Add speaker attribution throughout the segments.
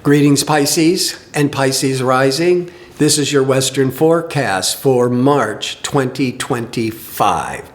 Speaker 1: Greetings, Pisces and Pisces rising. This is your Western forecast for March 2025.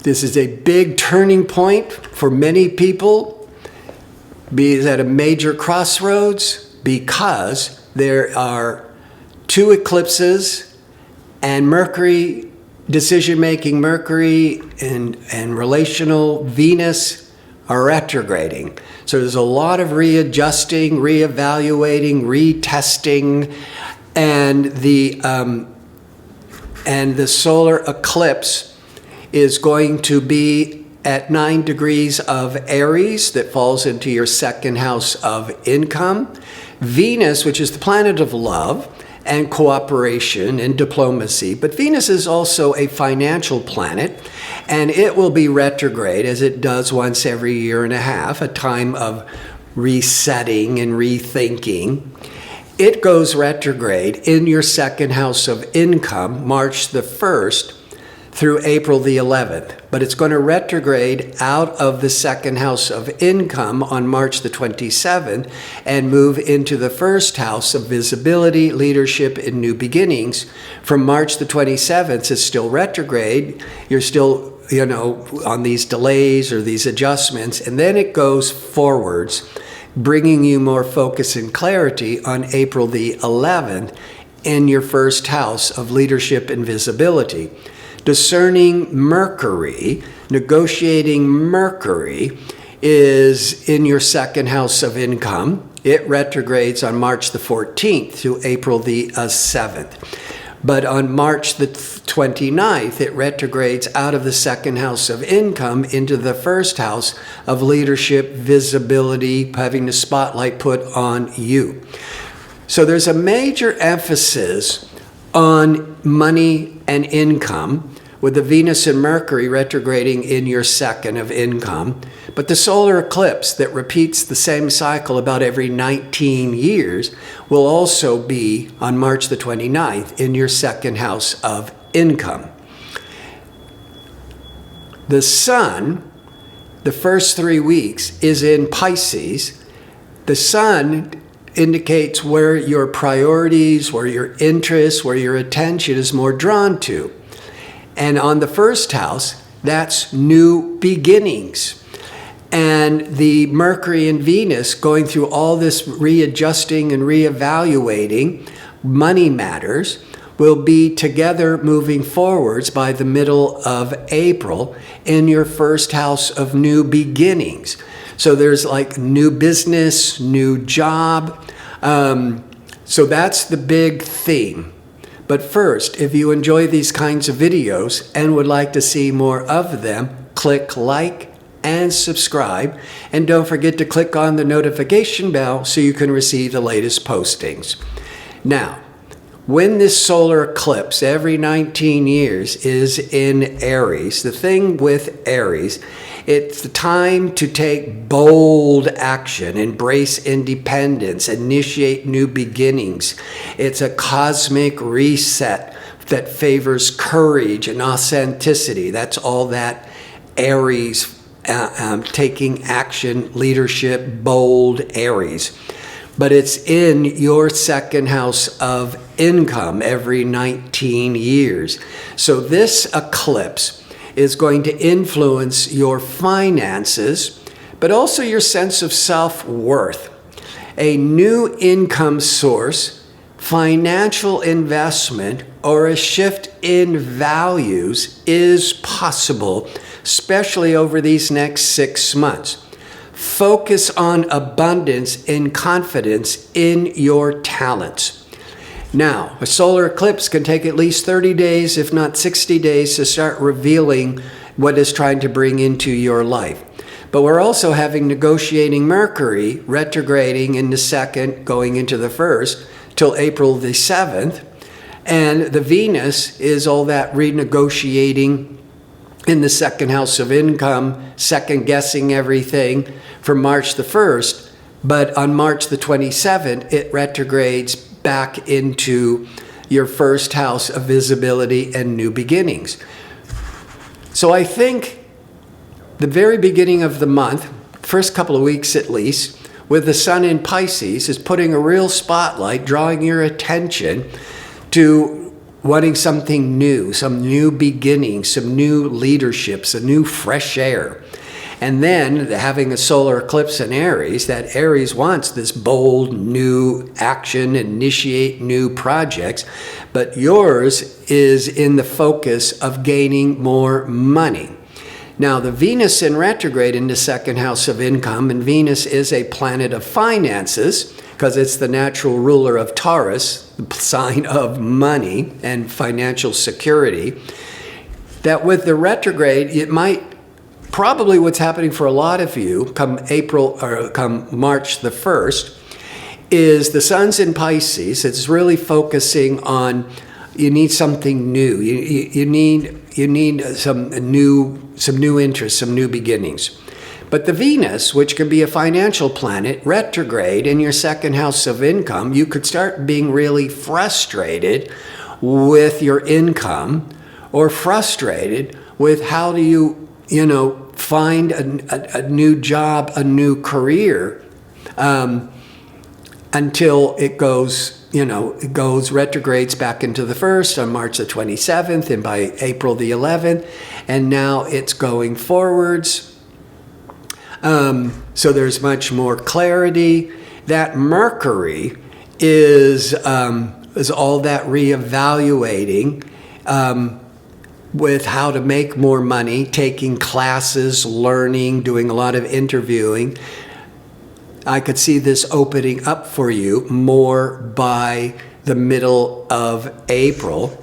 Speaker 1: This is a big turning point for many people. Be at a major crossroads because there are two eclipses and Mercury, decision-making Mercury and relational Venus are retrograding. So there's a lot of readjusting, reevaluating, retesting, and the solar eclipse is going to be at 9 degrees of Aries that falls into your second house of income. Venus, which is the planet of love and cooperation and diplomacy, but Venus is also a financial planet, and it will be retrograde as it does once every year and a half, a time of resetting and rethinking. It goes retrograde in your second house of income, March the 1st through April the 11th, but it's going to retrograde out of the second house of income on March the 27th and move into the first house of visibility, leadership, and new beginnings. From March the 27th, it's still retrograde. You're still, on these delays or these adjustments, and then it goes forwards, bringing you more focus and clarity on April the 11th in your first house of leadership and visibility. Discerning Mercury, negotiating Mercury, is in your second house of income. It retrogrades on March the 14th to April the 7th. But on March the 29th, it retrogrades out of the second house of income into the first house of leadership, visibility, having the spotlight put on you. So there's a major emphasis on money and income, with the Venus and Mercury retrograding in your second of income. But the solar eclipse that repeats the same cycle about every 19 years will also be on March the 29th in your second house of income. The sun, the first 3 weeks, is in Pisces. The sun indicates where your priorities, where your interests, where your attention is more drawn to. And on the first house, that's new beginnings. And the Mercury and Venus going through all this readjusting and reevaluating money matters will be together moving forwards by the middle of April in your first house of new beginnings. So there's like new business, new job. So that's the big theme. But first, if you enjoy these kinds of videos and would like to see more of them, click like and subscribe. And don't forget to click on the notification bell so you can receive the latest postings. Now, when this solar eclipse every 19 years is in Aries, the thing with Aries, it's the time to take bold action, embrace independence, initiate new beginnings. It's a cosmic reset that favors courage and authenticity. That's all that Aries, taking action, leadership, bold Aries. But it's in your second house of income every 19 years. So this eclipse is going to influence your finances, but also your sense of self-worth. A new income source, financial investment, or a shift in values is possible, especially over these next 6 months. Focus on abundance and confidence in your talents. Now, a solar eclipse can take at least 30 days, if not 60 days, to start revealing what it's trying to bring into your life. But we're also having negotiating Mercury retrograding in the second, going into the first, till April the 7th. And the Venus is all that renegotiating in the second house of income, second guessing everything from March the 1st. But on March the 27th, it retrogrades back into your first house of visibility and new beginnings. So I think the very beginning of the month, first couple of weeks at least, with the sun in Pisces is putting a real spotlight, drawing your attention to wanting something new, some new beginnings, some new leadership, some new fresh air. And then having a solar eclipse in Aries, that Aries wants this bold new action, initiate new projects, but yours is in the focus of gaining more money. Now, the Venus in retrograde in the second house of income, and Venus is a planet of finances because it's the natural ruler of Taurus, the sign of money and financial security, that with the retrograde, it might probably what's happening for a lot of you come March the 1st is the sun's in Pisces. It's really focusing on you need something new. You need some new interests, some new beginnings. But the Venus, which can be a financial planet, retrograde in your second house of income, you could start being really frustrated with your income or frustrated with how do you find a new job, a new career, until it goes, retrogrades back into the first on March the 27th and by April the 11th. And now it's going forwards. So there's much more clarity. That Mercury is all that reevaluating, with how to make more money, taking classes, learning, doing a lot of interviewing. I could see this opening up for you more by the middle of April.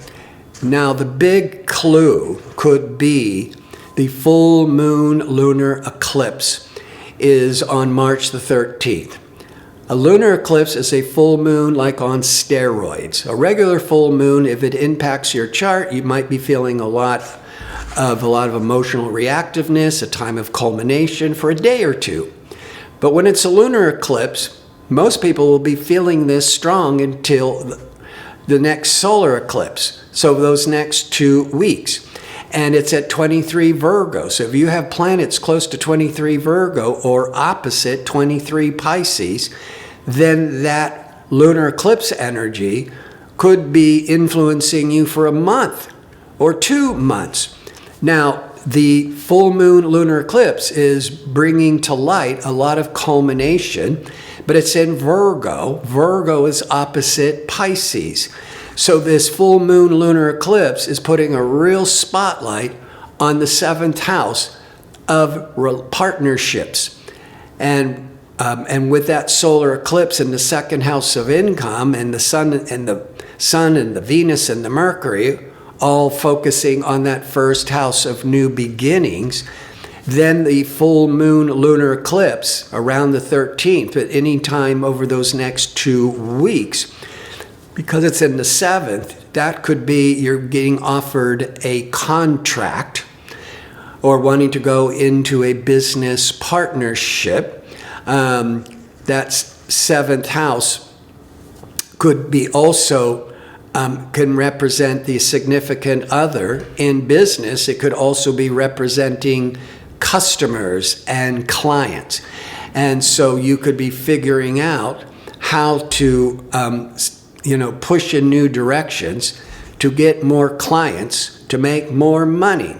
Speaker 1: Now, the big clue could be the full moon lunar eclipse is on March the 13th. A lunar eclipse is a full moon like on steroids. A regular full moon, if it impacts your chart, you might be feeling a lot of emotional reactiveness, a time of culmination for a day or two. But when it's a lunar eclipse, most people will be feeling this strong until the next solar eclipse. So those next 2 weeks. And it's at 23 Virgo. So if you have planets close to 23 Virgo or opposite 23 Pisces, then that lunar eclipse energy could be influencing you for a month or 2 months. Now, the full moon lunar eclipse is bringing to light a lot of culmination, but it's in Virgo. Virgo is opposite Pisces. So this full moon lunar eclipse is putting a real spotlight on the 7th house of partnerships. And with that solar eclipse in the second house of income and the sun and the Venus and the Mercury all focusing on that first house of new beginnings, then the full moon lunar eclipse around the 13th at any time over those next 2 weeks, because it's in the 7th, that could be you're getting offered a contract or wanting to go into a business partnership. That 7th house could be also, can represent the significant other in business. It could also be representing customers and clients. And so you could be figuring out how to, push in new directions to get more clients, to make more money.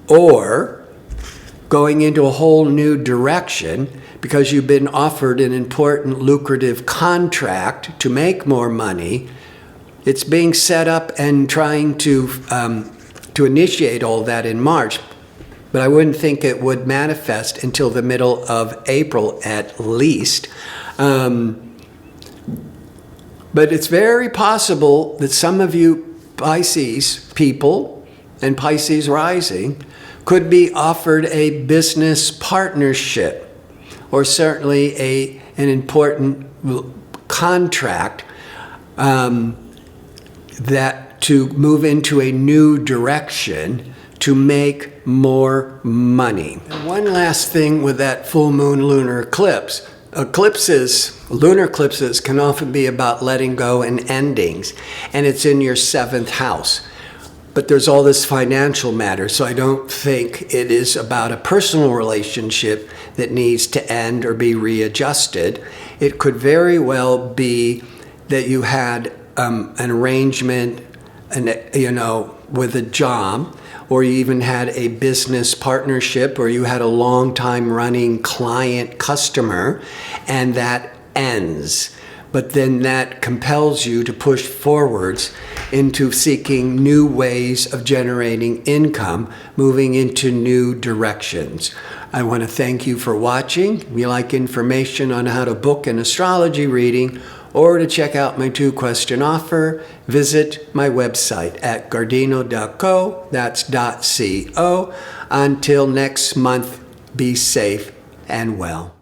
Speaker 1: Or going into a whole new direction because you've been offered an important, lucrative contract to make more money. It's being set up and trying to initiate all that in March, but I wouldn't think it would manifest until the middle of April at least. But it's very possible that some of you Pisces people and Pisces rising could be offered a business partnership or certainly an important contract that to move into a new direction to make more money. And one last thing with that full moon lunar eclipse. Lunar eclipses can often be about letting go and endings, and it's in your 7th house. But there's all this financial matter, so I don't think it is about a personal relationship that needs to end or be readjusted. It could very well be that you had an arrangement, with a job, or you even had a business partnership, or you had a long time running client customer, and that ends. But then that compels you to push forwards into seeking new ways of generating income, moving into new directions. I want to thank you for watching. If you like information on how to book an astrology reading or to check out my 2-question offer, visit my website at gardino.co, that's .co. Until next month, be safe and well.